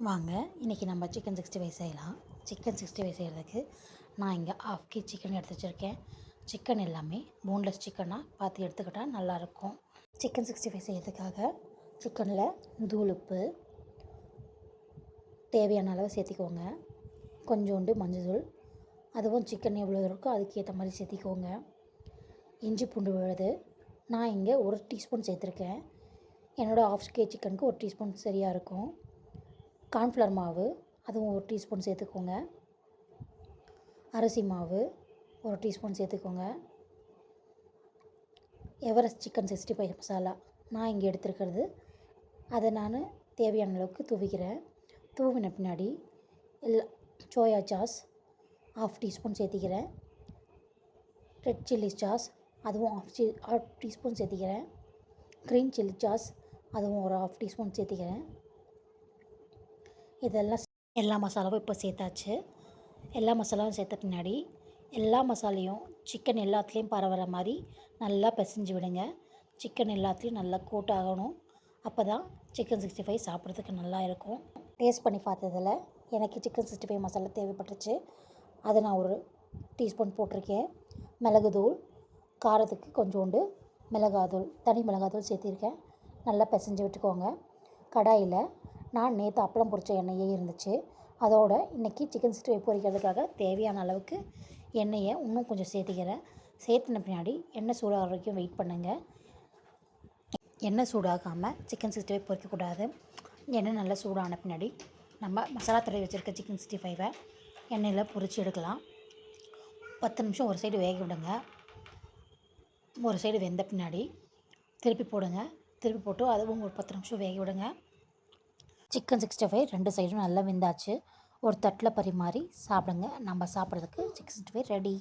வாங்க இன்றைக்கி நம்ம சிக்கன் 65 செய்யலாம். சிக்கன் 65 செய்கிறதுக்கு நான் இங்கே 1/2 kg சிக்கன் எடுத்து வச்சுருக்கேன். சிக்கன் எல்லாமே போன்லெஸ் சிக்கனாக பார்த்து எடுத்துக்கிட்டால் நல்லாயிருக்கும். சிக்கன் 65 செய்கிறதுக்காக சிக்கனில் தூளுப்பு தேவையான அளவு சேர்த்திக்கோங்க. கொஞ்சோண்டு மஞ்சள், அதுவும் சிக்கன் எவ்வளோ இருக்கோ அதுக்கேற்ற மாதிரி சேர்த்திக்கோங்க. இஞ்சி பூண்டு விழுது நான் இங்கே 1 டீஸ்பூன் சேர்த்துருக்கேன். என்னோடய 1/2 kg சிக்கனுக்கு 1 டீஸ்பூன் சரியாக இருக்கும். கார்ன்ஃப்ளவர் மாவு அதுவும் 1 டீஸ்பூன் சேர்த்துக்கோங்க. அரிசி மாவு 1 டீஸ்பூன் சேர்த்துக்கோங்க. எவரெஸ்ட் சிக்கன் 65 மசாலா நான் இங்கே எடுத்துருக்கிறது, அதை நான் தேவையான அளவுக்கு தூவிக்கிறேன். தூவின பின்னாடி சோயா சாஸ் 1/2 டீஸ்பூன் சேர்த்திக்கிறேன். ரெட் சில்லி சாஸ் அதுவும் 1/2 டீஸ்பூன் சேர்த்திக்கிறேன். க்ரீன் சில்லி சாஸ் அதுவும் ஒரு 1/2 டீஸ்பூன் சேர்த்திக்கிறேன். இதெல்லாம் எல்லா மசாலாவும் இப்போ சேர்த்தாச்சு. எல்லா மசாலாவும் சேர்த்த பின்னாடி எல்லா மசாலையும் சிக்கன் எல்லாத்துலேயும் பரவுற மாதிரி நல்லா பிசைஞ்சு விடுங்க. சிக்கன் எல்லாத்துலேயும் நல்லா கோட் ஆகணும். அப்போ தான் சிக்கன் 65 சாப்பிட்றதுக்கு நல்லா இருக்கும். டேஸ்ட் பண்ணி பார்த்ததில் எனக்கு சிக்கன் 65 மசாலா தேவைப்பட்டுச்சு. அதை நான் 1 டீஸ்பூன் போட்டிருக்கேன். மிளகுத்தூள், காரத்துக்கு கொஞ்சோண்டு மிளகாத்தூள், தனி மிளகாத்தூள் சேர்த்திருக்கேன். நல்லா பிசைஞ்சு விட்டுக்கோங்க. கடாயில் நான் நேற்று அப்பளம் பொரிச்ச எண்ணெயே இருந்துச்சு. அதோடு இன்றைக்கி சிக்கன் 65 பொரிக்கிறதுக்காக தேவையான அளவுக்கு எண்ணெயை இன்னும் கொஞ்சம் சேர்த்திக்கிறேன். சேர்த்துன பின்னாடி எண்ணெய் சூடாகிற வரைக்கும் வெயிட் பண்ணுங்கள். எண்ணெய் சூடாகாமல் சிக்கன் 65 பொரிக்கக்கூடாது. எண்ணெய் நல்லா சூடான பின்னாடி நம்ம மசாலா தடவி வச்சுருக்க சிக்கன் 65 எண்ணெயில் பொரித்து எடுக்கலாம். 10 நிமிஷம் ஒரு சைடு வேக விடுங்க. ஒரு சைடு வெந்த பின்னாடி திருப்பி போடுங்க. திருப்பி போட்டு அதுவும் ஒரு 10 நிமிஷம் வேக விடுங்க. சிக்கன் 65 2 சைடும் நல்லா வெந்தாச்சு. ஒரு தட்டில் பரிமாறி சாப்பிடுங்க. நம்ம சாப்பிட்றதுக்கு சிக்கன் 65 ரெடி.